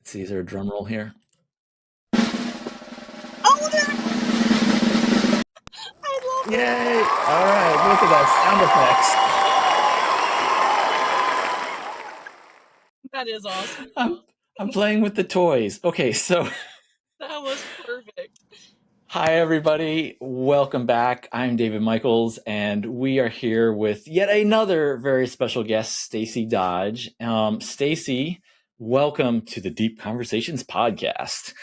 Let's see, is there a drum roll here? Oh, I love Yay! it. All right, look at that That is awesome. sound effects. I'm playing with the toys. Okay, so That was perfect. hi everybody, welcome back. I'm David Michaels, and we are here with yet another very special guest, Stacie Dodge. Stacie, welcome to the Deep Conversations podcast.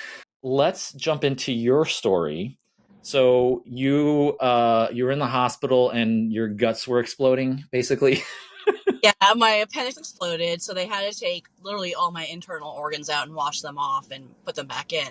Let's jump into your story. So you were in the hospital and your guts were exploding, basically. Yeah, my appendix exploded, so they had to take literally all my internal organs out and wash them off and put them back in.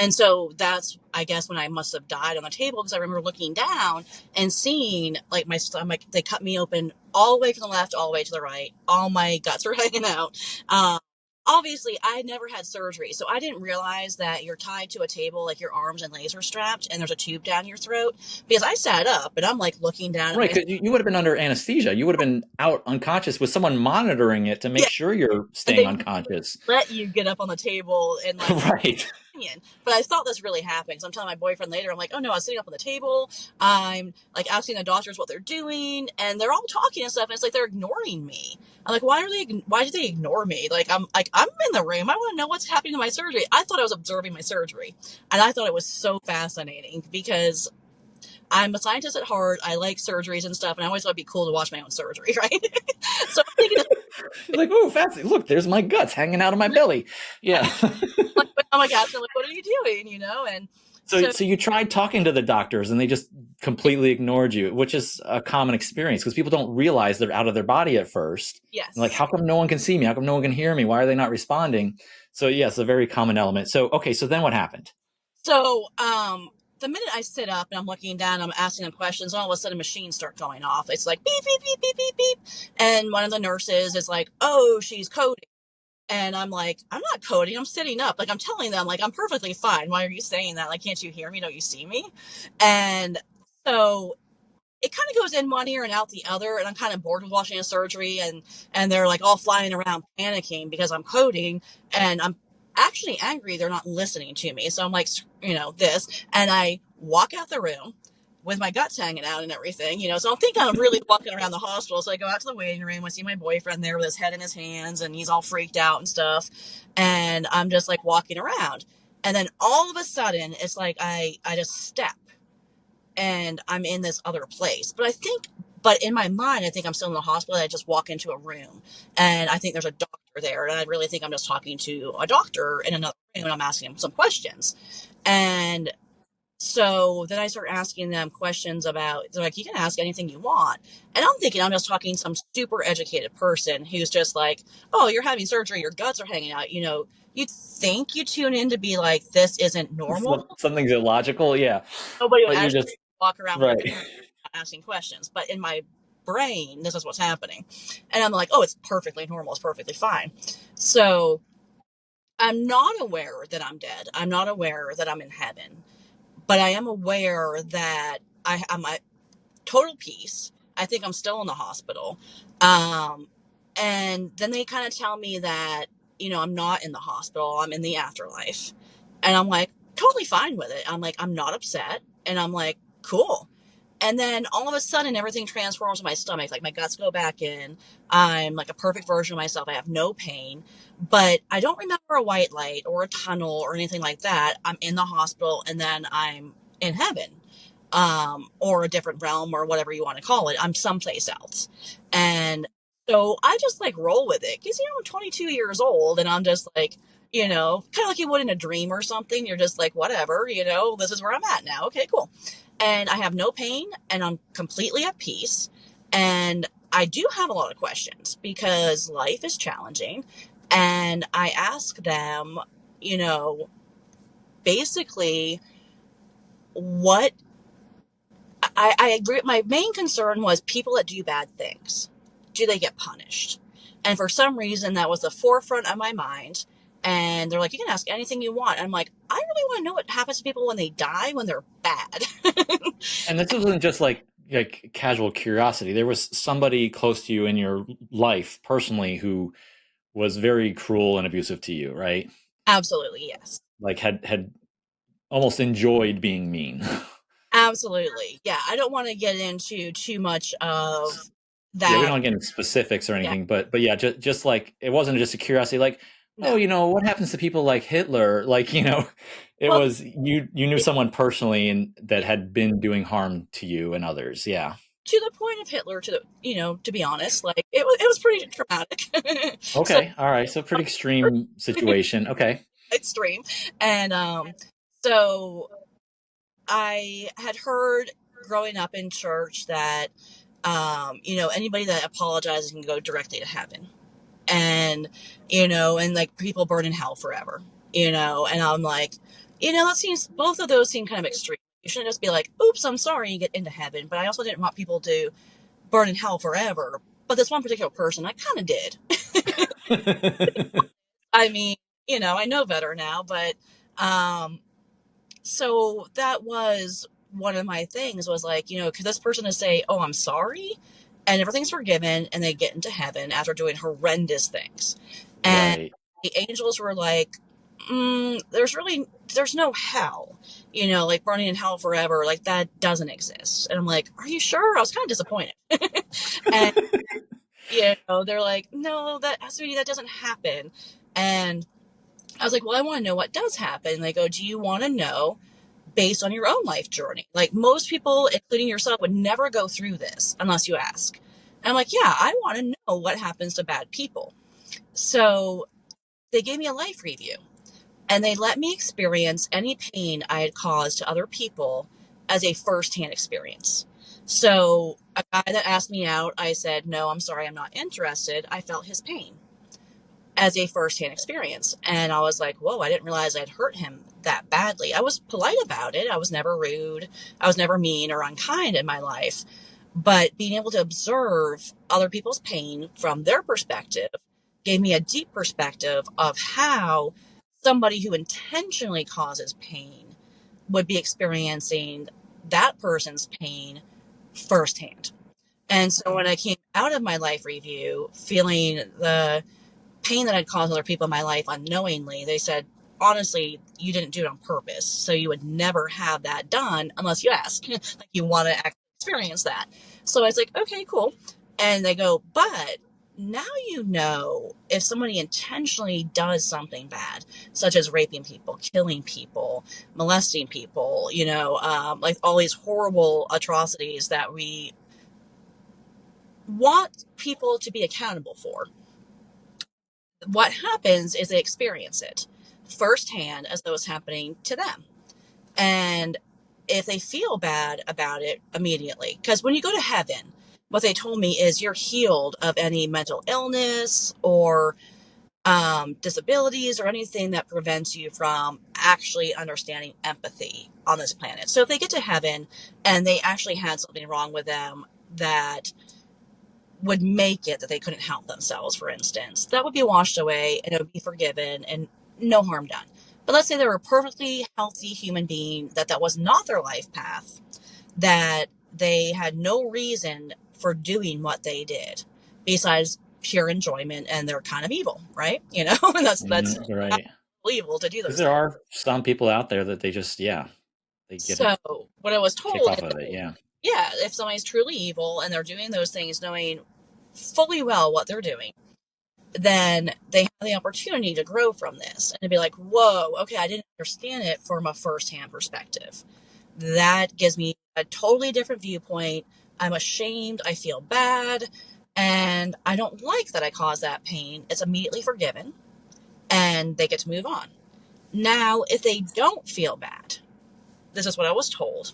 And so that's, I guess, when I must have died on the table, because I remember looking down and seeing like my stomach. They cut me open all the way from the left, all the way to the right. All my guts were hanging out. Um, Obviously, I had never had surgery, so I didn't realize that you're tied to a table, like your arms and legs are strapped, and there's a tube down your throat. Because I sat up and I'm like looking down at Right, my. because you would have been under anesthesia. You would have been out unconscious with someone monitoring it to make Yeah, sure you're and staying they unconscious. let you get up on the table and like Right. but I thought this really happened. So I'm telling my boyfriend later, I'm like, oh no, I was sitting up on the table. I'm like asking the doctors what they're doing, and they're all talking and stuff. And it's like they're ignoring me. I'm like, why did they ignore me? I'm in the room. I want to know what's happening to my surgery. I thought I was observing my surgery. And I thought it was so fascinating because I'm a scientist at heart. I like surgeries and stuff. And I always thought it'd be cool to watch my own surgery, right? So I'm thinking, You're like, oh, fancy. Look, there's my guts hanging out of my belly. Yeah. like, oh my gosh, I'm like, what are you doing? And So, so so you tried talking to the doctors and they just completely ignored you, which is a common experience because people don't realize they're out of their body at first. And like, yes. how come no one can see me? How come no one can hear me? Why are they not responding? So, yes, it's a very common element. So, okay, so then what happened? So, the minute I sit up and I'm looking down, I'm asking them questions, all of a sudden machines start going off. It's like beep, beep, beep, beep, beep, beep. And one of the nurses is like, oh, she's coding. And I'm like, I'm not coding. I'm sitting up. Like, I'm telling them, like, I'm perfectly fine. Why are you saying that? Like, can't you hear me? Don't you see me? And so it kind of goes in one ear and out the other. And I'm kind of bored with watching a surgery. And they're like all flying around panicking because I'm coding. And I'm actually angry they're not listening to me. So I'm like, this. And I walk out the room with my guts hanging out and everything. So I'm thinking I'm really walking around the hospital. So I go out to the waiting room. I see my boyfriend there with his head in his hands and he's all freaked out and stuff. And I'm just like walking around. And then all of a sudden, it's like I just step and I'm in this other place. But in my mind, I think I'm still in the hospital. I just walk into a room and I think there's a doctor there. And I really think I'm just talking to a doctor in another room and I'm asking him some questions. And so then I start asking them questions about, they're like, you can ask anything you want. And I'm thinking I'm just talking to some super educated person who's just like, oh, you're having surgery, your guts are hanging out. You'd think you tune in to be like, this isn't normal. Something's illogical. Yeah. Nobody would But you're actually just, walk around with a right. gun asking questions. But in my brain, this is what's happening. And I'm like, oh, it's perfectly normal. It's perfectly fine. So I'm not aware that I'm dead. I'm not aware that I'm in heaven. But I am aware that I'm at total peace. I think I'm still in the hospital. Um, and then they kind of tell me that, I'm not in the hospital. I'm in the afterlife. And I'm like, totally fine with it. I'm like, I'm not upset. And I'm like, cool. And then all of a sudden, everything transforms in my stomach. Like my guts go back in. I'm like a perfect version of myself. I have no pain, but I don't remember a white light or a tunnel or anything like that. I'm in the hospital and then I'm in heaven, or a different realm or whatever you want to call it. I'm someplace else. And so I just like roll with it because, I'm 22 years old and I'm just like, kind of like you would in a dream or something. You're just like, whatever, this is where I'm at now. Okay, cool. And I have no pain and I'm completely at peace. And I do have a lot of questions because life is challenging. And I ask them, you know, basically what I agree. My main concern was people that do bad things. Do they get punished? And for some reason, that was the forefront of my mind. And they're like, you can ask anything you want. And I'm like, I really want to know what happens to people when they die, when they're bad. And this wasn't just like casual curiosity. There was somebody close to you in your life personally who was very cruel and abusive to you, right? Absolutely, yes. Like had almost enjoyed being mean. Absolutely. Yeah, I don't want to get into too much of Yeah, we that. don't get into specifics or Yeah. anything, but yeah, just like it wasn't just a curiosity, like, oh, No. what happens to people like Hitler? Like, it Well, was you knew someone personally and that yeah, had been doing harm to you and others. Yeah. to the point of Hitler, to the, to be honest, like it was pretty traumatic. So Okay. All right. So pretty extreme situation. Okay. extreme. And so I had heard growing up in church that anybody that apologizes can go directly to heaven. And and like people burn in hell forever. And I'm like, that seems, both of those seem kind of extreme. You shouldn't just be like, oops, I'm sorry, you get into heaven. But I also didn't want people to burn in hell forever. But this one particular person, I kind of did. I mean, I know better now, but um, so that was one of my things, was like, could this person to say, oh, I'm sorry, and everything's forgiven, and they get into heaven after doing horrendous things. And Right. the angels were like, there's no hell, like burning in hell forever, like that doesn't exist. And I'm like, are you sure? I was kind of disappointed. And they're like, no, sweetie, that doesn't happen. And I was like, well, I want to know what does happen. And they go, do you want to know based on your own life journey? Like, most people, including yourself, would never go through this unless you ask. And I'm like, yeah, I want to know what happens to bad people. So they gave me a life review, and they let me experience any pain I had caused to other people as a firsthand experience. So a guy that asked me out, I said, no, I'm sorry, I'm not interested. I felt his pain as a firsthand experience. And I was like, whoa, I didn't realize I'd hurt him that badly. I was polite about it. I was never rude. I was never mean or unkind in my life. But being able to observe other people's pain from their perspective gave me a deep perspective of how somebody who intentionally causes pain would be experiencing that person's pain firsthand. And so when I came out of my life review feeling the pain that I'd caused other people in my life unknowingly, they said, honestly, you didn't do it on purpose. So you would never have that done unless you ask. Like, you want to actually experience that. So I was like, okay, cool. And they go, but now if somebody intentionally does something bad, such as raping people, killing people, molesting people, like all these horrible atrocities that we want people to be accountable for, what happens is they experience it firsthand as though it's happening to them. And if they feel bad about it immediately, because when you go to heaven, what they told me is you're healed of any mental illness or disabilities or anything that prevents you from actually understanding empathy on this planet. So if they get to heaven and they actually had something wrong with them that would make it that they couldn't help themselves, for instance, that would be washed away and it would be forgiven and no harm done. But let's say they were a perfectly healthy human being, that was not their life path, that they had no reason for doing what they did besides pure enjoyment, and they're kind of evil, right? And that's Right. evil to do Because those there things. are some people out there that they just, yeah, they get a So what I was kick told off is, of it. Yeah. yeah, if somebody's truly evil and they're doing those things knowing fully well what they're doing, then they have the opportunity to grow from this and to be like, whoa, okay, I didn't understand it from a firsthand perspective. That gives me a totally different viewpoint. I'm ashamed. I feel bad. And I don't like that I caused that pain. It's immediately forgiven and they get to move on. Now, if they don't feel bad, this is what I was told,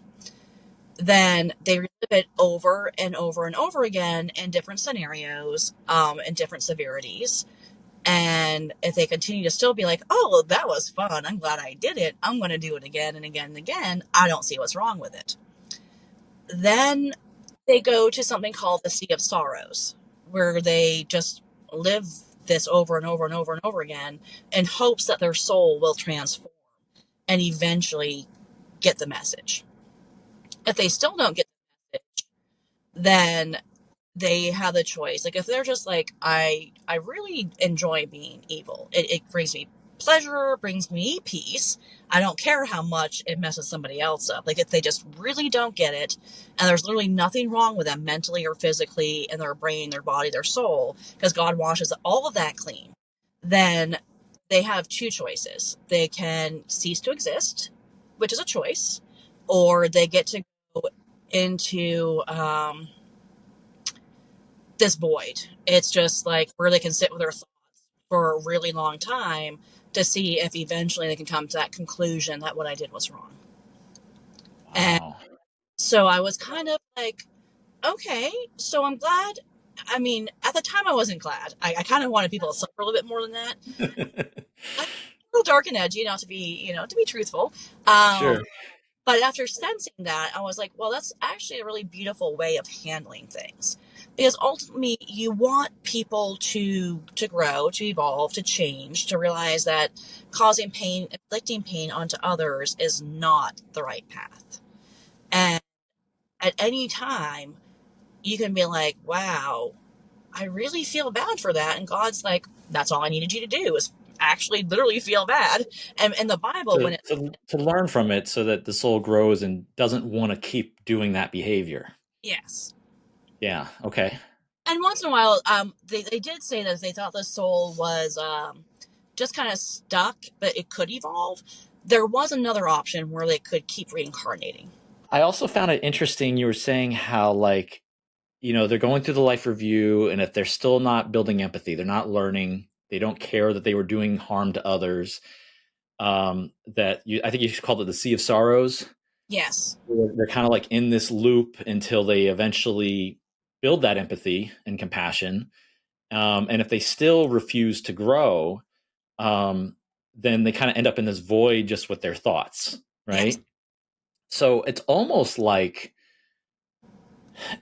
then they relive it over and over and over again in different scenarios, and different severities. And if they continue to still be like, oh, that was fun, I'm glad I did it, I'm going to do it again and again and again, I don't see what's wrong with it. Then they go to something called the Sea of Sorrows, where they just live this over and over and over and over again in hopes that their soul will transform and eventually get the message. If they still don't get the message, then they have the choice. Like, if they're just like, I really enjoy being evil, it brings me pleasure, brings me peace. I don't care how much it messes somebody else up. Like if they just really don't get it, and there's literally nothing wrong with them mentally or physically in their brain, their body, their soul, because God washes all of that clean, then they have two choices. They can cease to exist, which is a choice, or they get to go into this void. It's just like where they can sit with their thoughts for a really long time to see if eventually they can come to that conclusion that what I did was wrong. And Wow. so I was kind of like, okay, so I'm glad. I mean, at the time I wasn't glad. I kind of wanted people to suffer a little bit more than that. I'm a little dark and edgy, not to be, to be truthful. Sure. But after sensing that, I was like, well, that's actually a really beautiful way of handling things. Because ultimately, you want people to grow, to evolve, to change, to realize that causing pain, inflicting pain onto others is not the right path. And at any time, you can be like, wow, I really feel bad for that. And God's like, that's all I needed you to do is actually literally feel bad. And in the Bible, when To, it, to learn from it so that the soul grows and doesn't want to keep doing that behavior. yes. Yeah. Okay. And once in a while, they did say that they thought the soul was just kind of stuck, but it could evolve. There was another option where they could keep reincarnating. I also found it interesting. You were saying how, like, they're going through the life review, and if they're still not building empathy, they're not learning, they don't care that they were doing harm to others. I think you called it the Sea of Sorrows. Yes, They're kind of like in this loop until they eventually build that empathy and compassion. And if they still refuse to grow, um, then they kind of end up in this void just with their thoughts, yes, right? So it's almost like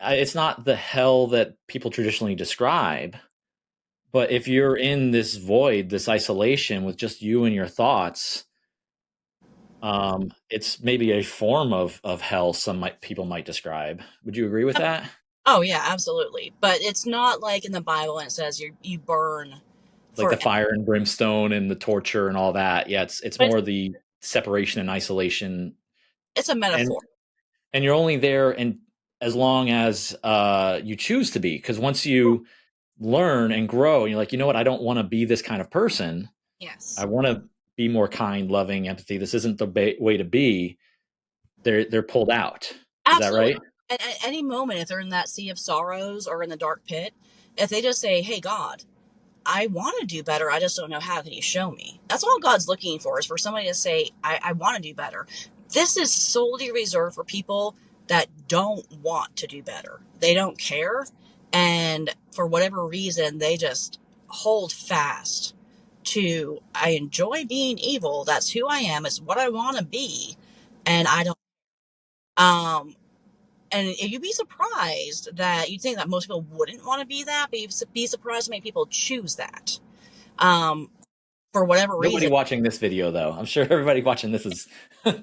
it's not the hell that people traditionally describe, but if you're in this void, this isolation with just you and your thoughts, it's maybe a form of hell. People might describe. Would you agree with that? oh yeah, absolutely. But it's not like in the Bible and it says you burn Like for. the fire and brimstone and the torture and all that. Yeah, it's But more the separation and isolation, it's a and metaphor. you're only there and as long as you choose to be. Because once you learn and grow, and you're like, you know what, I don't want to be this kind of person. I Yes, want to be more kind, loving, empathy. This isn't the way to be. They're pulled out. Is that absolutely. right? At any moment, if they're in that sea of sorrows or in the dark pit, if they just say, "Hey, God, I want to do better. I just don't know how. Can you show me?" That's all God's looking for is for somebody to say, I want to do better. This is solely reserved for people that don't want to do better. They don't care. And for whatever reason, they just hold fast to, I enjoy being evil. That's who I am. It's what I want to be. And I don't, um, and you'd be surprised that you'd think that most people wouldn't want to be that, but you'd be surprised how many people choose that. Um, for whatever Nobody reason. watching this video, though. I'm sure everybody watching this is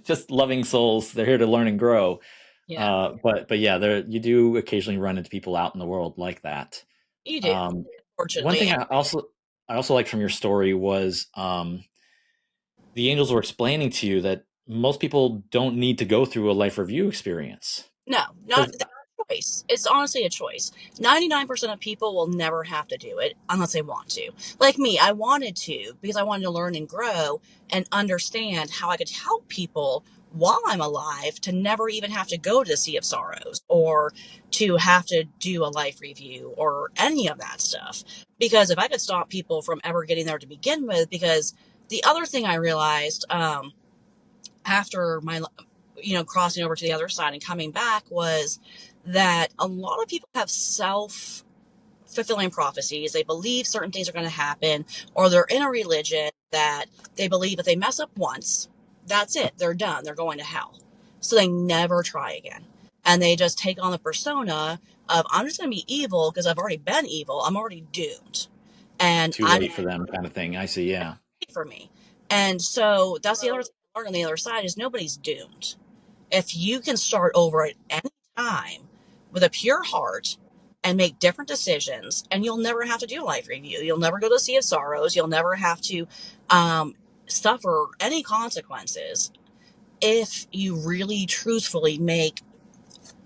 just loving souls. They're here to learn and grow. Yeah, But yeah, you do occasionally run into people out in the world like that. you do, Um, One fortunately. thing I also liked from your story was the angels were explaining to you that most people don't need to go through a life review experience. No, not 'Cause- that's a choice. It's honestly a choice. 99% of people will never have to do it unless they want to. Like me, I wanted to because I wanted to learn and grow and understand how I could help people while I'm alive to never even have to go to the Sea of Sorrows or to have to do a life review or any of that stuff. Because if I could stop people from ever getting there to begin with, because the other thing I realized, after my crossing over to the other side and coming back was that a lot of people have self fulfilling prophecies. They believe certain things are going to happen, or they're in a religion that they believe if they mess up once, that's it. They're done. They're going to hell. So they never try again. And they just take on the persona of, I'm just going to be evil because I've already been evil. I'm already doomed. And Too I late for them, kind of thing. I see. Yeah. for me. And so that's the other thing I learned on the other side is nobody's doomed. If you can start over at any time with a pure heart and make different decisions, and you'll never have to do a life review. You'll never go to the Sea of Sorrows. You'll never have to suffer any consequences if you really truthfully make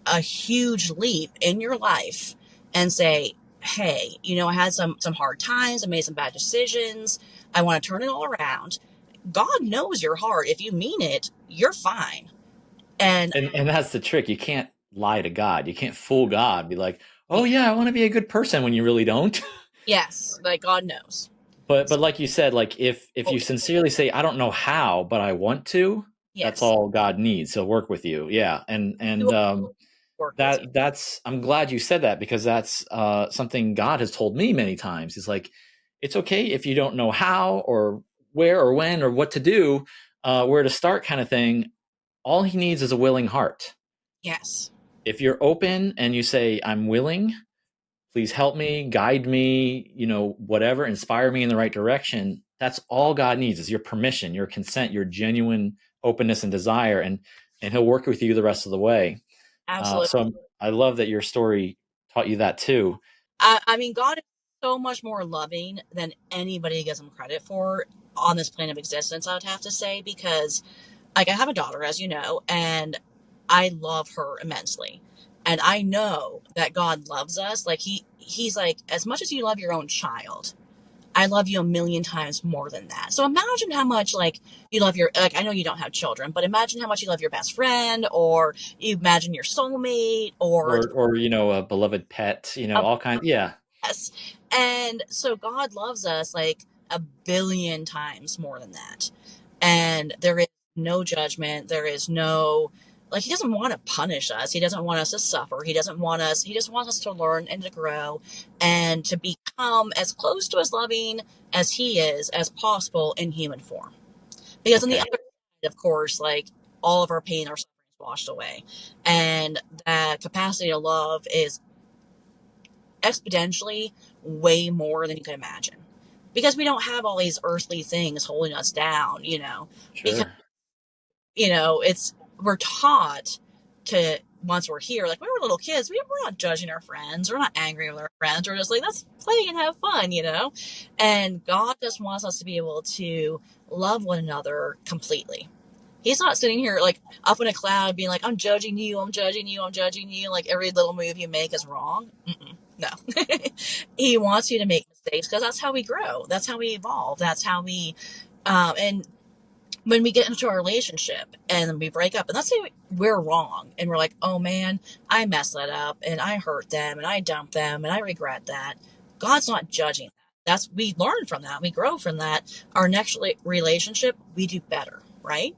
a huge leap in your life and say, hey, I had some hard times, I made some bad decisions, I want to turn it all around. God knows your heart. If you mean it, you're fine. And And that's the trick. You can't lie to God. You can't fool God. Be like, oh yeah, yeah, I want to be a good person when you really don't. yes, like God knows. But So, like you said, like if you sincerely say, I don't know how, but I want to, that's yes, all God needs. He'll work with you. Yeah. He And will work with you. that's I'm glad you said that, because that's something God has told me many times. He's like, it's okay if you don't know how or where or when or what to do, where to start, kind of thing. All he needs is a willing heart. Yes, If you're open and you say, I'm willing, please help me, guide me, whatever, inspire me in the right direction. That's all God needs, is your permission, your consent, your genuine openness and desire, and he'll work with you the rest of the way. absolutely. I love that your story taught you that too. I mean, God is so much more loving than anybody gives him credit for on this plane of existence, I would have to say, because like I have a daughter, as you know, and I love her immensely. And I know that God loves us. Like he's like, as much as you love your own child, I love you a million times more than that. So imagine how much like you love your, like, I know you don't have children, but imagine how much you love your best friend, or you imagine your soulmate, or Or a beloved pet, a all kinds. Yeah. yes. And so God loves us like a billion times more than that. And there is no judgment. There is no, like, he doesn't want to punish us. He doesn't want us to suffer. He just wants us to learn and to grow and to become as close to as loving as he is as possible in human form. Because on the Okay. other side, of course, like all of our pain, our suffering is washed away. And that capacity to love is exponentially way more than you can imagine, because we don't have all these earthly things holding us down, because Sure. it's we're taught to, once we're here, like when we're little kids, we're not judging our friends, we're not angry with our friends, we're just like, let's play and have fun, and God just wants us to be able to love one another completely. He's not sitting here like up in a cloud being like, I'm judging you, I'm judging you, I'm judging you. Like every little move you make is wrong. Mm-mm, no. He wants you to make mistakes because that's how we grow. That's how we evolve. That's how we, and when we get into a relationship and we break up, and let's say we're wrong and we're like, oh man, I messed that up and I hurt them and I dumped them and I regret that. God's not judging that. We learn from that. We grow from that. Our next relationship, we do better, right?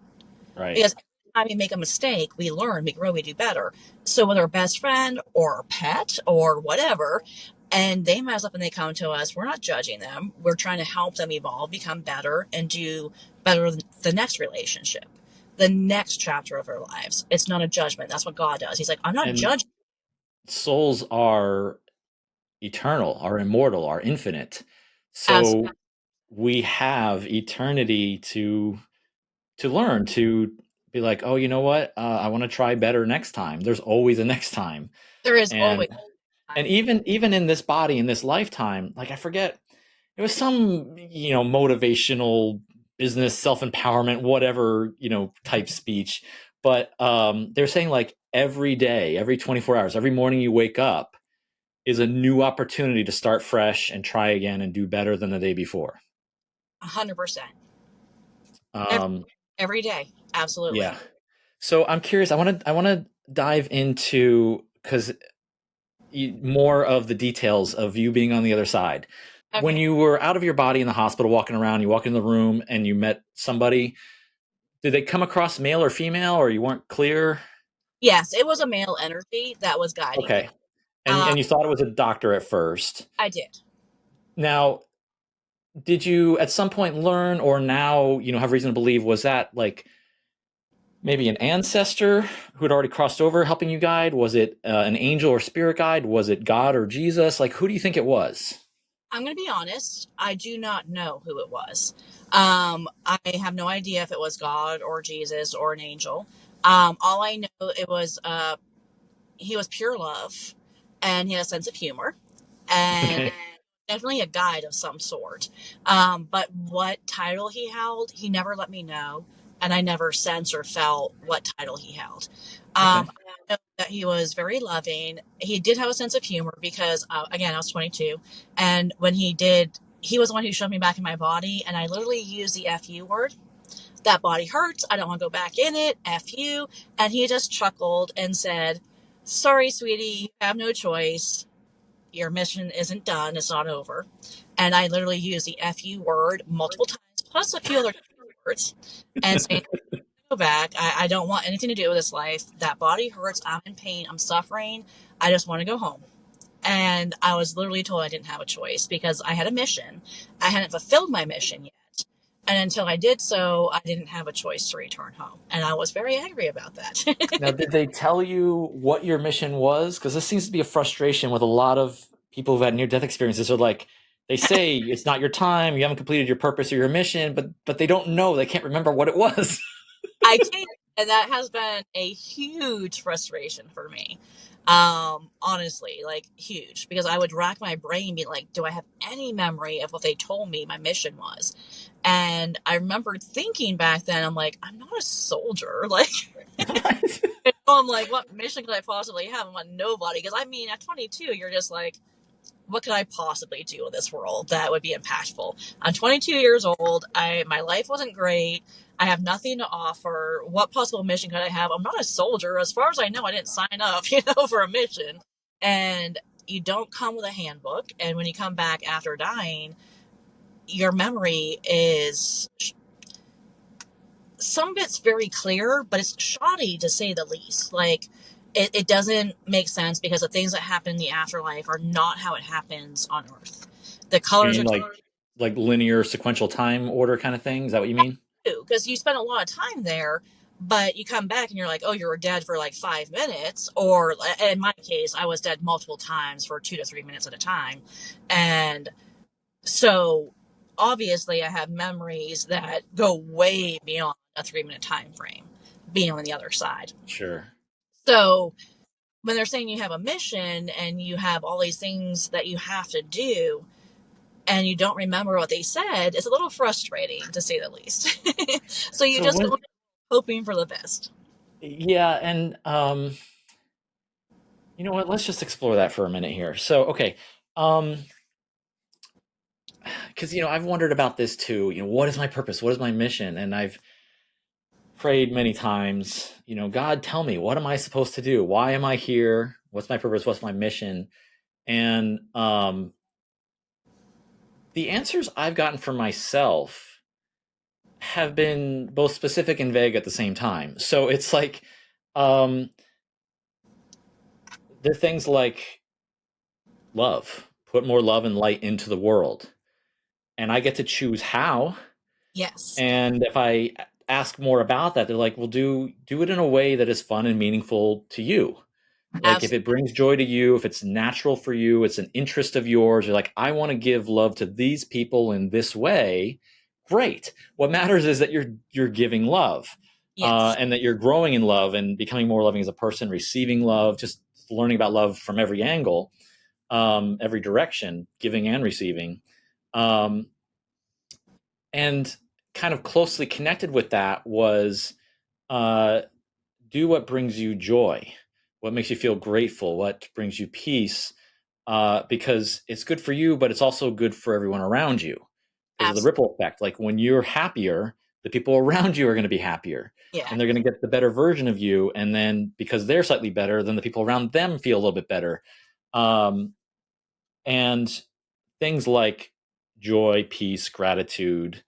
Right. Because every time we make a mistake, we learn, we grow, we do better. So with our best friend or our pet or whatever, and they mess up and they come to us, we're not judging them. We're trying to help them evolve, become better, and do better the next relationship, the next chapter of our lives. It's not a judgment. That's what God does. He's like, I'm not And judging. souls are eternal, are immortal, are infinite. As So we have eternity to learn, to be like, oh, you know what, I want to try better next time. There's always a next time. there is and always and time. even in this body, in this lifetime, like, I forget, it was some motivational business, self-empowerment, whatever, type speech. But they're saying, like, every day, every 24 hours, every morning you wake up is a new opportunity to start fresh and try again and do better than the day before. 100%. Every, um every day. yeah. Absolutely. So I'm curious. I want to dive into, because more of the details of you being on the other side. When Okay. you were out of your body in the hospital, walking around, you walk in the room and you met somebody. Did they come across male or female, or you weren't clear? Yes, it was a male energy that was guiding me. Okay. And Uh, and you thought it was a doctor at first. I did. Now, did you at some point learn, or now have reason to believe, was that like maybe an ancestor who had already crossed over helping you guide? Was it an angel or spirit guide? Was it God or Jesus? Like, who do you think it was? I'm going to be honest. I do not know who it was. I have no idea if it was God or Jesus or an angel. All I know, it was he was pure love, and he had a sense of humor, and Okay. definitely a guide of some sort. But what title he held, he never let me know, and I never sensed or felt what title he held. Okay. I know that he was very loving. He did have a sense of humor because, again, I was 22, and when he did, he was the one who showed me back in my body, and I literally used the "fu" word. That body hurts. I don't want to go back in it. F you. And he just chuckled and said, "Sorry, sweetie, you have no choice. Your mission isn't done. It's not over." And I literally used the "fu" word multiple times, plus a few other words, and saying, "Go back. I don't want anything to do with this life. That body hurts. I'm in pain. I'm suffering. I just want to go home." And I was literally told I didn't have a choice because I had a mission. I hadn't fulfilled my mission yet. And until I did so, I didn't have a choice to return home. And I was very angry about that. Now, did they tell you what your mission was? Because this seems to be a frustration with a lot of people who've had near-death experiences. They're like, they say it's not your time, you haven't completed your purpose or your mission, but they don't know. They can't remember what it was. I can't, and that has been a huge frustration for me. Honestly, like huge, because I would rack my brain, be like, do I have any memory of what they told me my mission was? And I remember thinking back then, I'm like, I'm not a soldier. Like, Right. I'm like, what mission could I possibly have? I'm like, nobody. Because I mean, at 22, you're just like, what could I possibly do in this world that would be impactful? I'm 22 years old. My life wasn't great. I have nothing to offer. What possible mission could I have? I'm not a soldier. As far as I know, I didn't sign up, for a mission. And you don't come with a handbook. And when you come back after dying, your memory is some of it's very clear, but it's shoddy to say the least. Like it doesn't make sense because the things that happen in the afterlife are not how it happens on Earth. The You colors are mean like linear sequential time order kind of thing? Is that what you mean? too, because you spend a lot of time there, but you come back and you're like, oh, you were dead for like 5 minutes, or in my case, I was dead multiple times for 2 to 3 minutes at a time, and so obviously I have memories that go way beyond a 3 minute time frame, being on the other side. Sure. So when they're saying you have a mission and you have all these things that you have to do and you don't remember what they said, it's a little frustrating to say the least. So you So just when go hoping for the best. yeah, and you know what? Let's just explore that for a minute here. So, okay. Um because I've wondered about this too. What is my purpose? What is my mission? And I've prayed many times, God, tell me, what am I supposed to do? Why am I here? What's my purpose? What's my mission? And the answers I've gotten for myself have been both specific and vague at the same time. So it's like, um, they're things like love, put more love and light into the world. And I get to choose how. Yes, And if I ask more about that, they're like, well, do it in a way that is fun and meaningful to you. Like if absolutely. it brings joy to you, if it's natural for you, it's an interest of yours, you're like, I want to give love to these people in this way. Great. What matters is that you're giving love, Yes, and that you're growing in love and becoming more loving as a person, receiving love, just learning about love from every angle, every direction, giving and receiving. Um, and kind of closely connected with that was, uh, do what brings you joy, what makes you feel grateful, what brings you peace, because it's good for you, but it's also good for everyone around you because of the absolutely. ripple effect. Like when you're happier, the people around you are going to be happier Yeah, and they're going to get the better version of you. And then because they're slightly better, then the people around them feel a little bit better. Um, and things like joy, peace, gratitude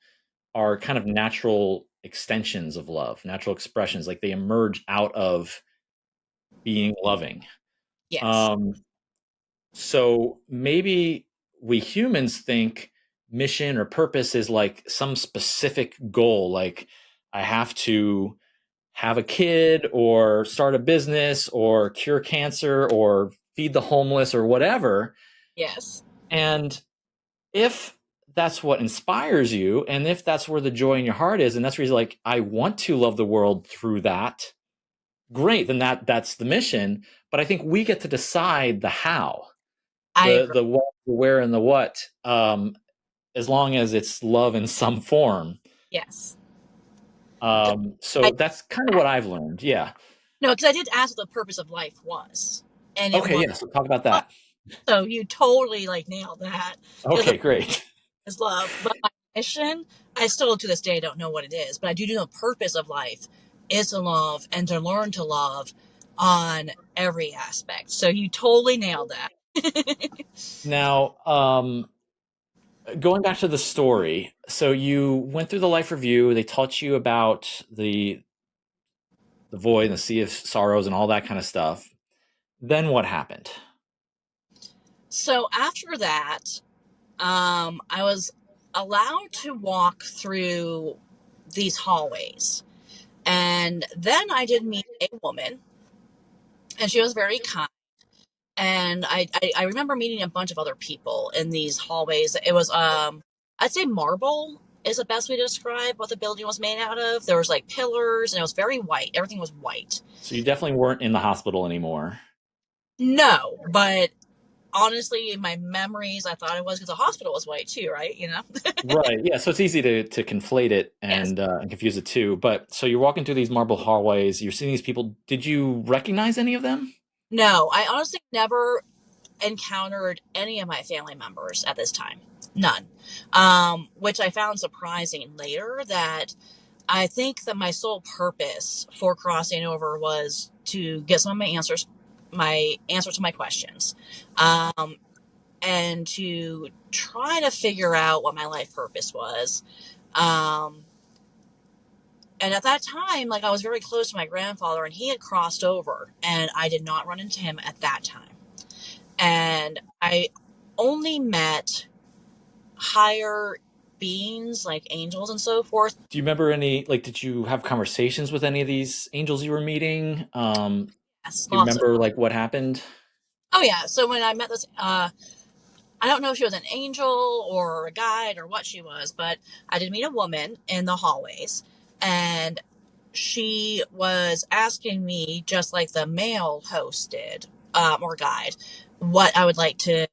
are kind of natural extensions of love, natural expressions. Like they emerge out of being loving. yes, Um, so maybe we humans think mission or purpose is like some specific goal, like I have to have a kid or start a business or cure cancer or feed the homeless or whatever. yes, And if that's what inspires you, and if that's where the joy in your heart is, and that's where you're like, I want to love the world through that, great, then that's the mission. But I think we get to decide the how. I agree. The what, the where, and the what, as long as it's love in some form. Yes. So I that's kind of what I've learned. Yeah. No, because I did ask what the purpose of life was, and it Okay. was Yeah. So talk about love. that. So you totally like nailed that. Because Okay. Great. is love. But my mission, I still to this day don't know what it is, but I do know the purpose of life is to love and to learn to love on every aspect. So you totally nailed that. Now, going back to the story, so you went through the life review. They taught you about the void and the sea of sorrows and all that kind of stuff. Then what happened? So after that, I was allowed to walk through these hallways. And then I did meet a woman, and she was very kind. And I remember meeting a bunch of other people in these hallways. It was I'd say marble is the best way to describe what the building was made out of. There was like pillars and it was very white. Everything was white. So you definitely weren't in the hospital anymore. No, but honestly, in my memories, I thought it was because the hospital was white too, right? You know? Right. Yeah. So it's easy to conflate it Yes. and confuse it too. But so you're walking through these marble hallways. You're seeing these people. Did you recognize any of them? No, I honestly never encountered any of my family members at this time. None. Which I found surprising later that I think that my sole purpose for crossing over was to get some of my answers to my questions, um, and to try to figure out what my life purpose was. Um, and at that time, like I was very close to my grandfather, and he had crossed over, and I did not run into him at that time. And I only met higher beings like angels and so forth. Do you remember any? Like, did you have conversations with any of these angels you were meeting? Yes, Do you lots of. remember like what happened? Oh yeah. So when I met this, I don't know if she was an angel or a guide or what she was, but I did meet a woman in the hallways, and she was asking me, just like the male host did, or guide, what I would like to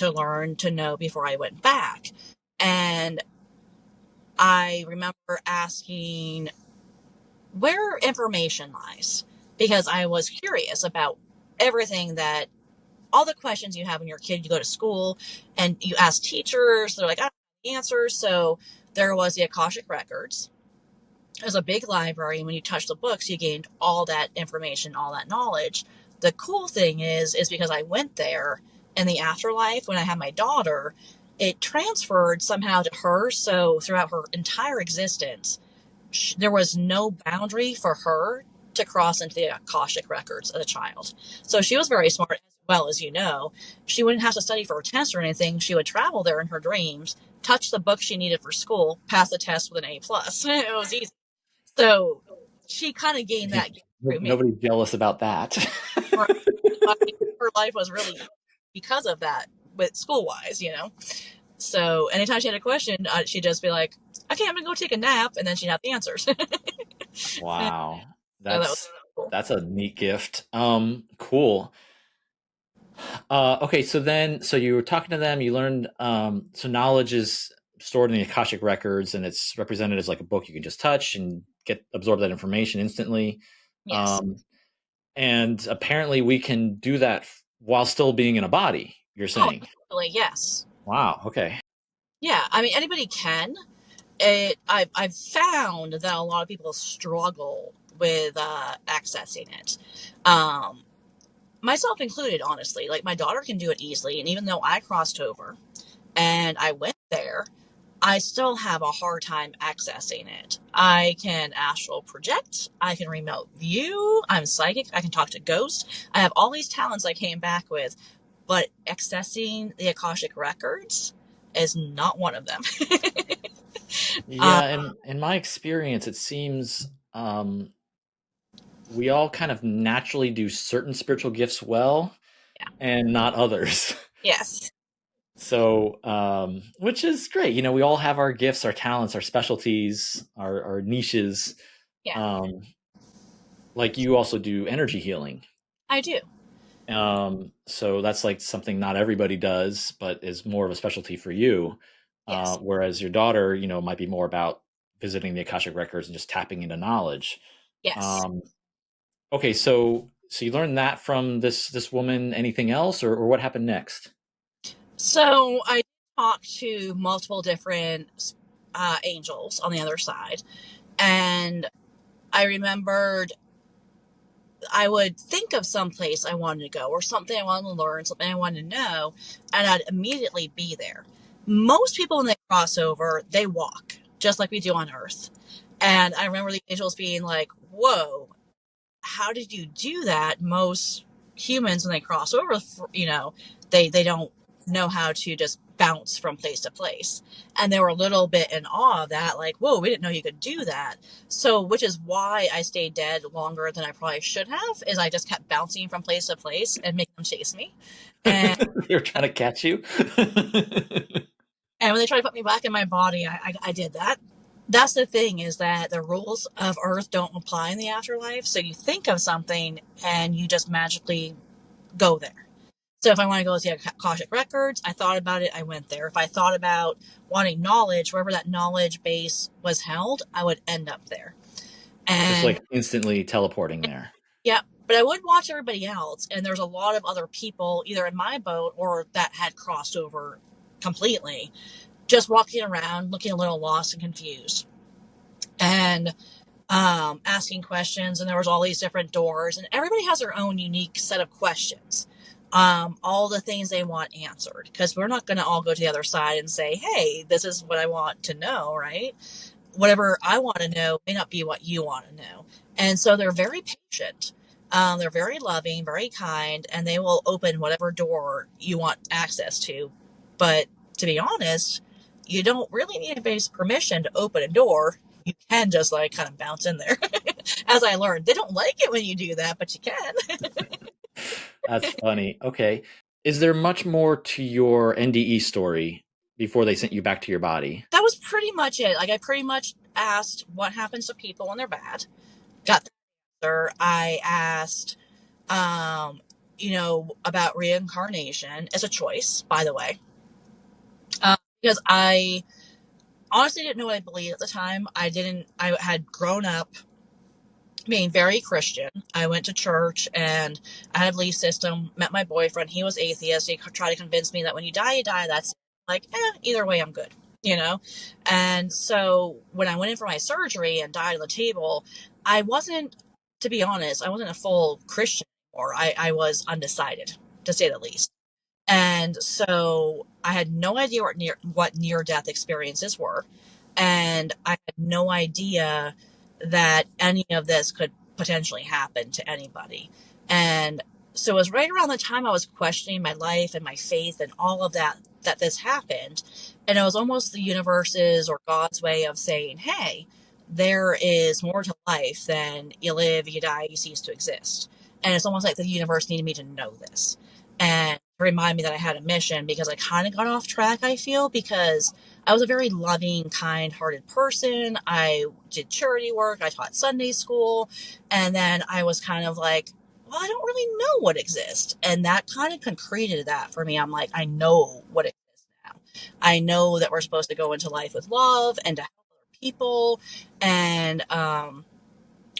learn to know before I went back. And I remember asking where information lies because I was curious about everything that all the questions you have when you're a kid. You go to school and you ask teachers, they're like, I don't have the answers. So there was the Akashic records. It was a big library, and when you touched the books, you gained all that information, all that knowledge. The cool thing is because I went there in the afterlife when I had my daughter, it transferred somehow to her. So throughout her entire existence, there was no boundary for her to cross into the Akashic records as a child. So she was very smart, as well as you know. She wouldn't have to study for a test or anything. She would travel there in her dreams, touch the book she needed for school, pass the test with an A plus. It was easy. So she kind of gained that through me. Nobody's jealous about that. Right. I mean, her life was really easy because of that, with school wise, you know. So anytime she had a question, she'd just be like, "Okay, I'm gonna go take a nap," and then she'd have the answers. So Wow. that was That's cool. that's a neat gift. Cool. Okay, so then, so you were talking to them, you learned, so knowledge is stored in the Akashic records and it's represented as like a book you can just touch and get absorb that information instantly. Yes. Um, and apparently we can do that while still being in a body, you're Oh, saying. absolutely. Yes. Wow, okay. Yeah. I mean, anybody can. I've found that a lot of people struggle with accessing it. Um, Myself included, honestly. Like my daughter can do it easily, and even though I crossed over and I went there, I still have a hard time accessing it. I can astral project, I can remote view, I'm psychic, I can talk to ghosts. I have all these talents I came back with, but accessing the Akashic records is not one of them. uh, Yeah, and in my experience, it seems we all kind of naturally do certain spiritual gifts well yeah. and not others. Yes. So, which is great. You know, we all have our gifts, our talents, our specialties, our niches. Yeah. Um, like you also do energy healing. I do. So that's like something not everybody does, but is more of a specialty for you. Yes. Whereas your daughter, might be more about visiting the Akashic records and just tapping into knowledge. Yes. Um, okay, so you learned that from this woman. Anything else, or what happened next? So I talked to multiple different angels on the other side, and I remembered I would think of some place I wanted to go or something I wanted to learn, something I wanted to know, and I'd immediately be there. Most people, when they cross over, they walk just like we do on Earth. And I remember the angels being like, whoa, how did you do that? Most humans, when they cross over, they don't know how to just bounce from place to place. And they were a little bit in awe of that, like, whoa, we didn't know you could do that. So, which is why I stayed dead longer than I probably should have, is I just kept bouncing from place to place and making them chase me. And They were trying to catch you. and when they tried to put me back in my body, I did that. That's the thing, is that the rules of Earth don't apply in the afterlife. So you think of something and you just magically go there. So if I want to go to the Akashic records, I thought about it, I went there. If I thought about wanting knowledge, wherever that knowledge base was held, I would end up there. Just And like instantly teleporting there. yeah, but I would watch everybody else, and there's a lot of other people either in my boat or that had crossed over completely, just walking around looking a little lost and confused. And asking questions, and there was all these different doors, and everybody has their own unique set of questions. All the things they want answered, because we're not going to all go to the other side and say, hey, this is what I want to know, right? Whatever I want to know may not be what you want to know. And so they're very patient. They're very loving, very kind, and they will open whatever door you want access to. But to be honest, you don't really need anybody's permission to open a door. You can just like kind of bounce in there. As I learned, they don't like it when you do that, but you can. That's funny. Okay. Is there much more to your NDE story before they sent you back to your body? That was pretty much it. Like, I pretty much asked what happens to people when they're bad. Got the answer. I asked, um, about reincarnation as a choice, by the way. Because I honestly didn't know what I believed at the time. I had grown up being very Christian. I went to church and I had a belief system, met my boyfriend. He was atheist. He tried to convince me that when you die, you die. That's like, either way, I'm good, you know? And so when I went in for my surgery and died on the table, I wasn't, to be honest, I wasn't a full Christian anymore. I was undecided, to say the least. And so I had no idea what near death experiences were, and I had no idea that any of this could potentially happen to anybody. And so it was right around the time I was questioning my life and my faith and all of that, that this happened. And it was almost the universe's or God's way of saying, hey, there is more to life than you live, you die, you cease to exist. And it's almost like the universe needed me to know this and remind me that I had a mission, because I kind of got off track, I feel, because I was a very loving, kind hearted person. I did charity work, I taught Sunday school, and then I was kind of like, well, I don't really know what exists. And that kind of concreted that for me. I'm like, I know what exists now. I know that we're supposed to go into life with love and to help other people and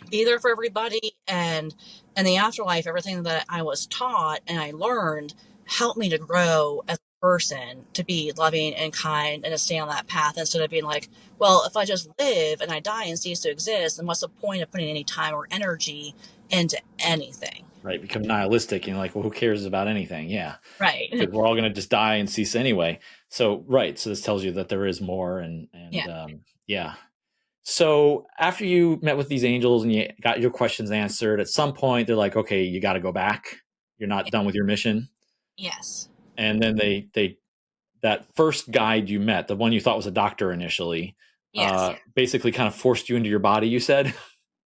be there for everybody. And the afterlife, everything that I was taught and I learned helped me to grow as a person, to be loving and kind and to stay on that path, instead of being like, well, if I just live and I die and cease to exist, then what's the point of putting any time or energy into anything? Right. Become nihilistic and like, well, who cares about anything? Yeah. Right. Because we're all going to just die and cease anyway. So, right. So this tells you that there is more. And Yeah. yeah. So after you met with these angels and you got your questions answered, at some point they're like, okay, you got to go back. You're not done with your mission. Yes. And then they that first guide you met, the one you thought was a doctor initially, Yes. basically kind of forced you into your body, you said?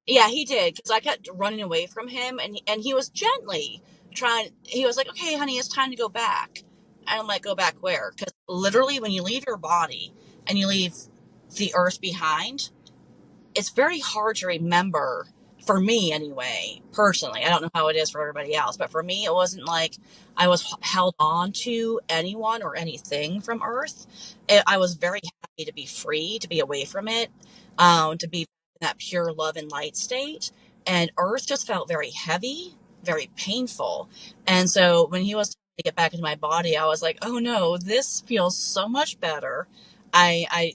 Yeah, he did, because I kept running away from him, and he was gently trying. He was like, "Okay, honey, it's time to go back." And I'm like, "Go back where?" Because literally, when you leave your body and you leave the earth behind, it's very hard to remember for me anyway, personally, I don't know how it is for everybody else, but for me, it wasn't like I was held on to anyone or anything from Earth. I was very happy to be free, to be away from it, to be in that pure love and light state. And Earth just felt very heavy, very painful. And so when he was to get back into my body, I was like, oh no, this feels so much better.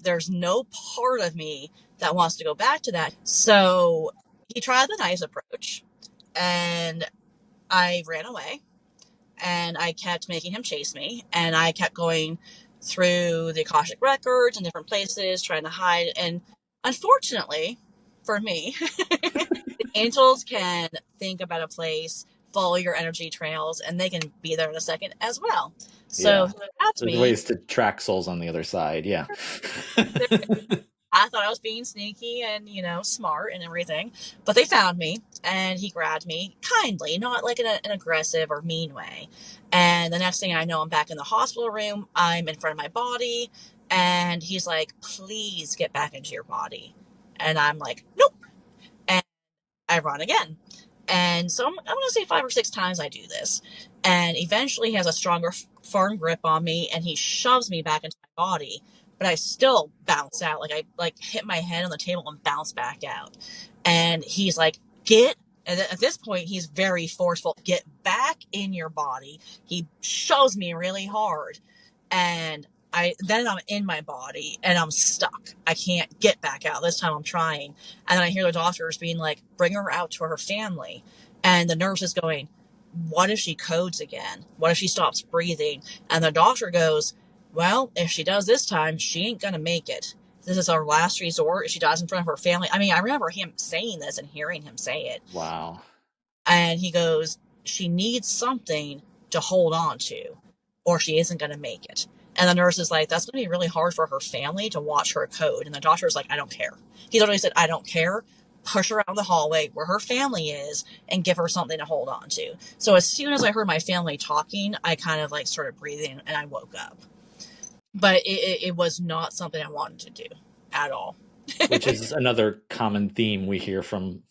There's no part of me that wants to go back to that. So he tried the nice approach, and I ran away, and I kept making him chase me, and I kept going through the Akashic records and different places trying to hide. And unfortunately for me, the angels can think about a place, follow your energy trails, and they can be there in a second as well. So Yeah. he grabbed There's me. ways to track souls on the other side. Yeah. I thought I was being sneaky and, smart and everything. But they found me, and he grabbed me kindly, not like in an aggressive or mean way. And the next thing I know, I'm back in the hospital room. I'm in front of my body. And he's like, please get back into your body. And I'm like, nope. And I run again. And so I'm going to say 5 or 6 times I do this. And eventually he has a stronger, firm grip on me, and he shoves me back into my body. But I still bounce out. Like I hit my head on the table and bounce back out. And he's like, get. And at this point, he's very forceful. Get back in your body. He shoves me really hard. And then I'm in my body and I'm stuck. I can't get back out. This time I'm trying. And then I hear the doctors being like, bring her out to her family. And the nurse is going, what if she codes again? What if she stops breathing? And the doctor goes, well, if she does this time, she ain't going to make it. This is our last resort. If she dies in front of her family. I mean, I remember him saying this and hearing him say it. Wow. And he goes, she needs something to hold on to, or she isn't going to make it. And the nurse is like, that's going to be really hard for her family to watch her code. And the doctor's like, I don't care. He's already said, I don't care. Push her out the hallway where her family is and give her something to hold on to. So as soon as I heard my family talking, I kind of like started breathing and I woke up. But it was not something I wanted to do at all. Which is another common theme we hear from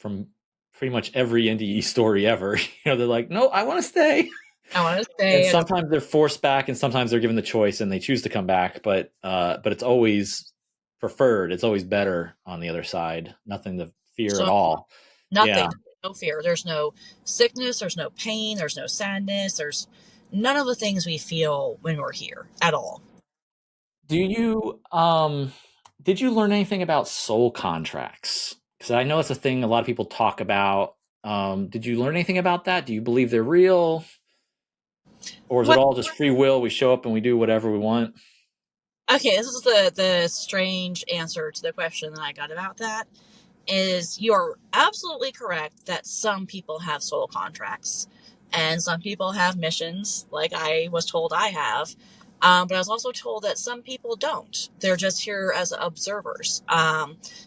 pretty much every NDE story ever. They're like, no, I want to stay. I want to And stay. sometimes they're forced back, and sometimes they're given the choice and they choose to come back. But it's always preferred. It's always better on the other side. Nothing to fear at So all. Yeah. nothing, no fear. There's no sickness, there's no pain, there's no sadness, there's none of the things we feel when we're here at all. Do you did you learn anything about soul contracts? Because I know it's a thing a lot of people talk about. Did you learn anything about that? Do you believe they're real? Or is it Well, all just free will? We show up and we do whatever we want? okay, this is the strange answer to the question that I got about that. Is you're absolutely correct that some people have soul contracts and some people have missions, like I was told I have. But I was also told that some people don't. They're just here as observers,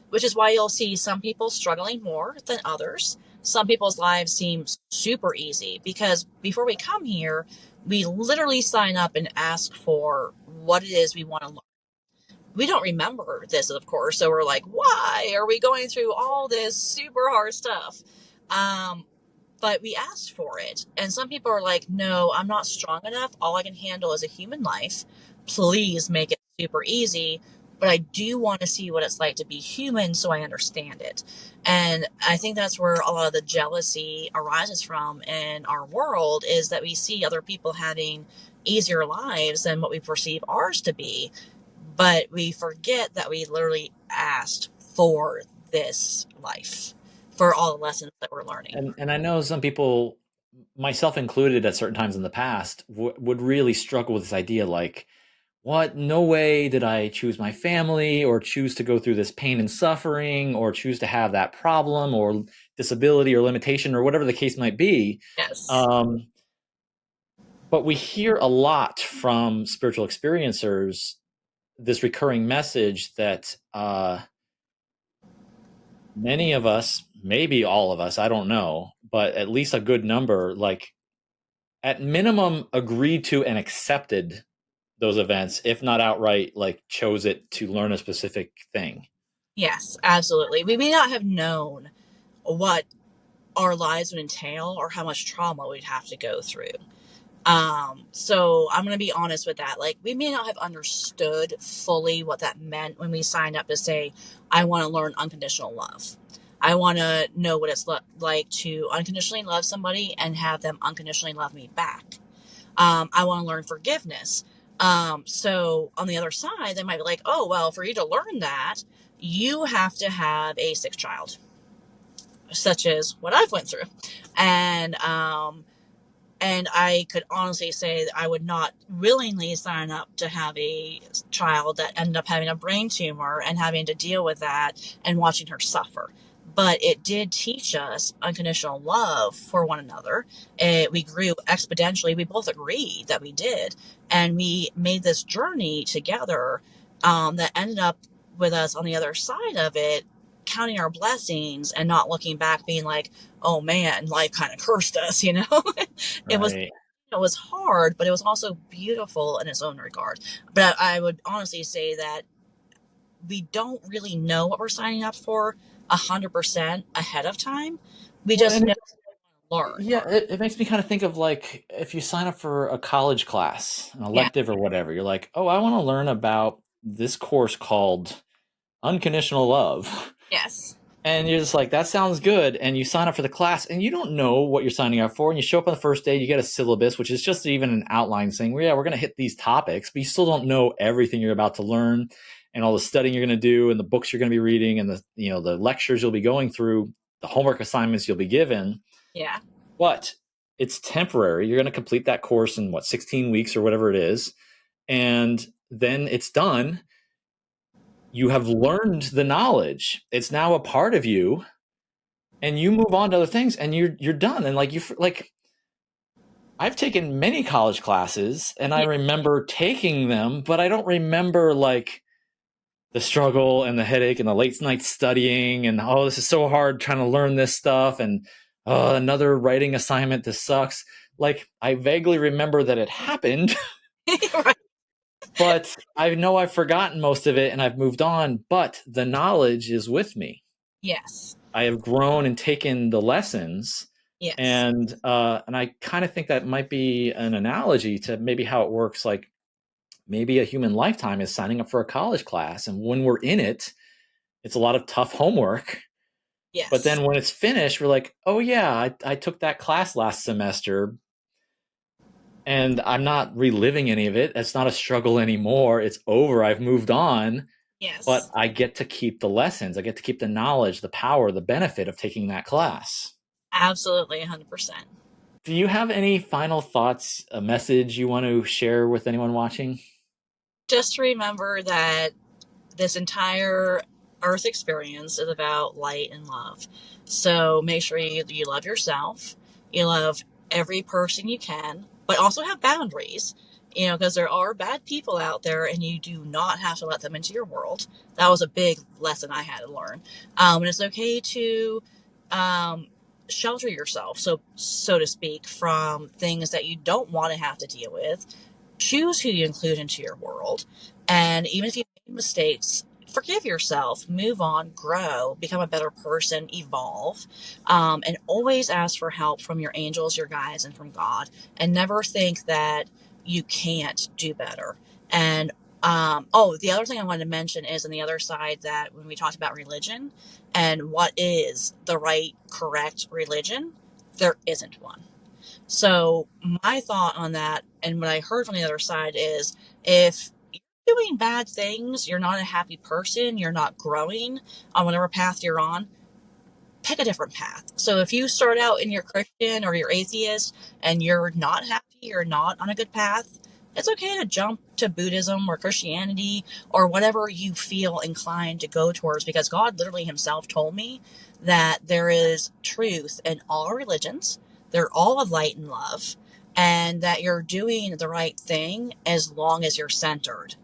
which is why you'll see some people struggling more than others. Some people's lives seem super easy because before we come here, we literally sign up and ask for what it is we want to learn. We don't remember this, of course. So we're like, why are we going through all this super hard stuff? Um, but we asked for it. And some people are like, no, I'm not strong enough. All I can handle is a human life. Please make it super easy. But I do want to see what it's like to be human so I understand it. And I think that's where a lot of the jealousy arises from in our world is that we see other people having easier lives than what we perceive ours to be, but we forget that we literally asked for this life, for all the lessons that we're learning. And I know some people, myself included, at certain times in the past, would really struggle with this idea, like, what? No way did I choose my family, or choose to go through this pain and suffering, or choose to have that problem, or disability, or limitation, or whatever the case might be. Yes. Um, but we hear a lot from spiritual experiencers this recurring message that many of us, maybe all of us, I don't know, but at least a good number, like at minimum, agreed to and accepted those events, if not outright, like chose it to learn a specific thing. Yes, absolutely. We may not have known what our lives would entail or how much trauma we'd have to go through. So I'm going to be honest with that. Like, we may not have understood fully what that meant when we signed up to say, I want to learn unconditional love. I want to know what it's like to unconditionally love somebody and have them unconditionally love me back. I want to learn forgiveness. So on the other side, they might be like, oh, well, for you to learn that, you have to have a sick child, such as what I've went through. And I could honestly say that I would not willingly sign up to have a child that ended up having a brain tumor and having to deal with that and watching her suffer. But it did teach us unconditional love for one another. We grew exponentially. We both agreed that we did. And we made this journey together that ended up with us on the other side of it, counting our blessings and not looking back, being like, oh man, life kind of cursed us, you know? it was Right. it was hard, but it was also beautiful in its own regard. But I would honestly say that we don't really know what we're signing up for 100% ahead of time. We Well, just and know it's, to learn. yeah, it makes me kind of think of like if you sign up for a college class, an Yeah. elective or whatever, you're like, oh, I want to learn about this course called unconditional love. Yes. And you're just like, that sounds good. And you sign up for the class and you don't know what you're signing up for. And you show up on the first day, you get a syllabus, which is just even an outline saying, well, yeah, we're going to hit these topics, but you still don't know everything you're about to learn and all the studying you're going to do and the books you're going to be reading and the lectures you'll be going through, the homework assignments you'll be given. Yeah. But it's temporary. You're going to complete that course in 16 weeks or whatever it is. And then it's done. You have learned the knowledge. It's now a part of you and you move on to other things and you're done. And like I've taken many college classes and I Yeah. remember taking them, but I don't remember like the struggle and the headache and the late night studying and oh, this is so hard trying to learn this stuff and another writing assignment, this sucks. Like I vaguely remember that it happened, Right. but I know I've forgotten most of it and I've moved on, but the knowledge is with me. Yes. I have grown and taken the lessons, Yes. and I kind of think that might be an analogy to maybe how it works. Like maybe a human lifetime is signing up for a college class, and when we're in it, it's a lot of tough homework. But Yes. then when it's finished, we're like, oh yeah, I took that class last semester, and I'm not reliving any of it. It's not a struggle anymore. It's over. I've moved on. But Yes. I get to keep the lessons. I get to keep the knowledge, the power, the benefit of taking that class. Absolutely 100%. Do you have any final thoughts, a message you want to share with anyone watching? Just remember that this entire earth experience is about light and love. So make sure you love yourself, you love every person you can, but also have boundaries, because there are bad people out there and you do not have to let them into your world. That was a big lesson I had to learn. And it's okay to um, shelter yourself, so to speak, from things that you don't want to have to deal with. Choose who you include into your world. And even if you make mistakes, forgive yourself, move on, grow, become a better person, evolve, and always ask for help from your angels, your guides, and from God. And never think that you can't do better. And the other thing I wanted to mention is on the other side that when we talked about religion and what is the right, correct religion, there isn't one. So my thought on that and what I heard from the other side is if you're doing bad things, you're not a happy person, you're not growing on whatever path you're on, pick a different path. So if you start out and you're Christian or you're atheist and you're not happy, you're not on a good path, it's okay to jump to Buddhism or Christianity or whatever you feel inclined to go towards, because God literally himself told me that there is truth in all religions. They're all of light and love, and that you're doing the right thing as long as you're centered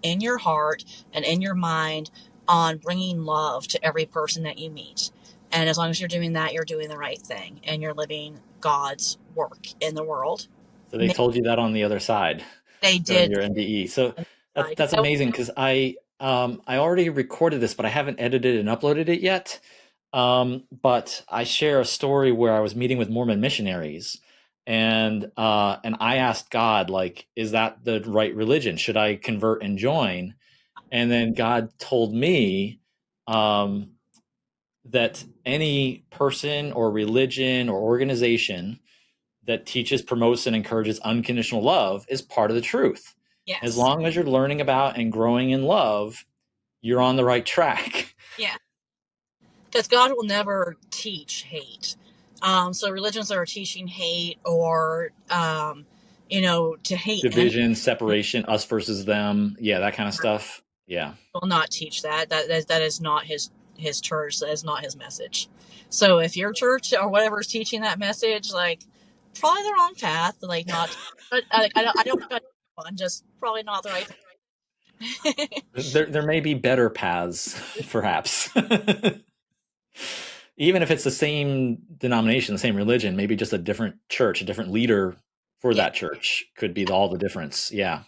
in your heart and in your mind on bringing love to every person that you meet. And as long as you're doing that, you're doing the right thing and you're living God's work in the world. So they told you that on the other side They during did. your NDE. So Because that's amazing because I already recorded this, but I haven't edited and uploaded it yet. But I share a story where I was meeting with Mormon missionaries, and I asked God, like, is that the right religion? Should I convert and join? And then God told me um, that any person or religion or organization that teaches, promotes, and encourages unconditional love is part of the truth. As Yes. long as you're learning about and growing in love, you're on the right track. Yeah. Because God will never teach hate. So religions that are teaching hate or, to hate any Division, separation, us versus them, yeah, that kind of stuff. Yeah, will not teach that. That is not his church. That is not his message. So if your church or whatever is teaching that message, like probably the wrong path. Like not, but I don't judge anyone, just probably not the right path. there may be better paths, perhaps. Even if it's the same denomination, the same religion, maybe just a different church, a different leader for Yeah. that church could be all the difference. Yeah,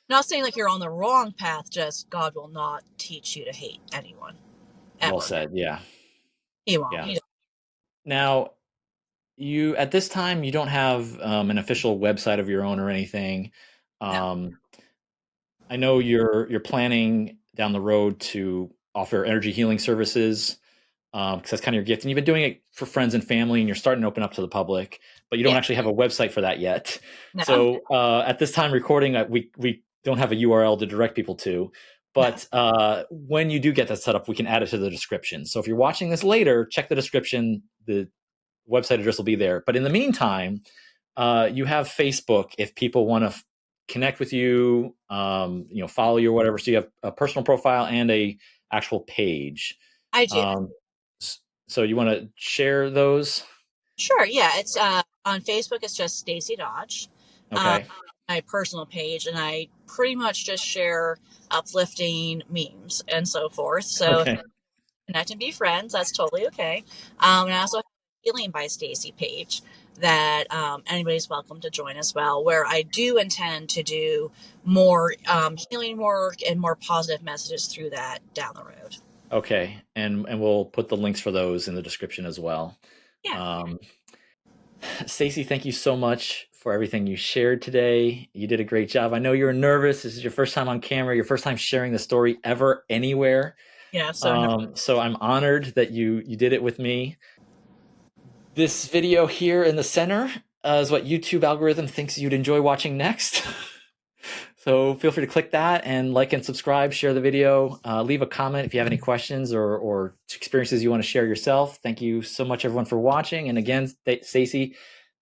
Not saying like you're on the wrong path, just God will not teach you to hate anyone well ever. said. Yeah, He won't. yeah. Now, you at this time you don't have an official website of your own or anything. No, Um, I know you're planning down the road to offer energy healing services because that's kind of your gift, and you've been doing it for friends and family, and you're starting to open up to the public, but you don't yeah, actually have a website for that yet. no, So at this time recording, we don't have a URL to direct people to. no. But when you do get that set up, we can add it to the description. So if you're watching this later, check the description. The website address will be there. But in the meantime, you have Facebook if people want to connect with you, follow you or whatever. So you have a personal profile and a actual page. I do. Um, so you want to share those? Sure, yeah. It's on Facebook. It's just Stacie Dodge, uh, Okay. my personal page, and I pretty much just share uplifting memes and so forth. So if Okay. connect and be friends, that's totally okay. And I also have a Healing by Stacie page that anybody's welcome to join as well, where I do intend to do more healing work and more positive messages through that down the road. Okay. And we'll put the links for those in the description as well. Yeah. Um, Stacie, thank you so much for everything you shared today. You did a great job. I know you were nervous. This is your first time on camera, your first time sharing the story ever anywhere. Yeah. So no, So I'm honored that you did it with me. This video here in the center is what YouTube algorithm thinks you'd enjoy watching next. So feel free to click that and like and subscribe, share the video, leave a comment if you have any questions or experiences you want to share yourself. Thank you so much, everyone, for watching. And again, Stacie,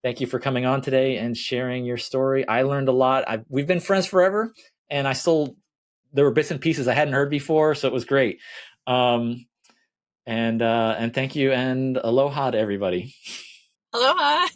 thank you for coming on today and sharing your story. I learned a lot. We've been friends forever, and there were bits and pieces I hadn't heard before, so it was great. Um, and thank you, and aloha to everybody. aloha.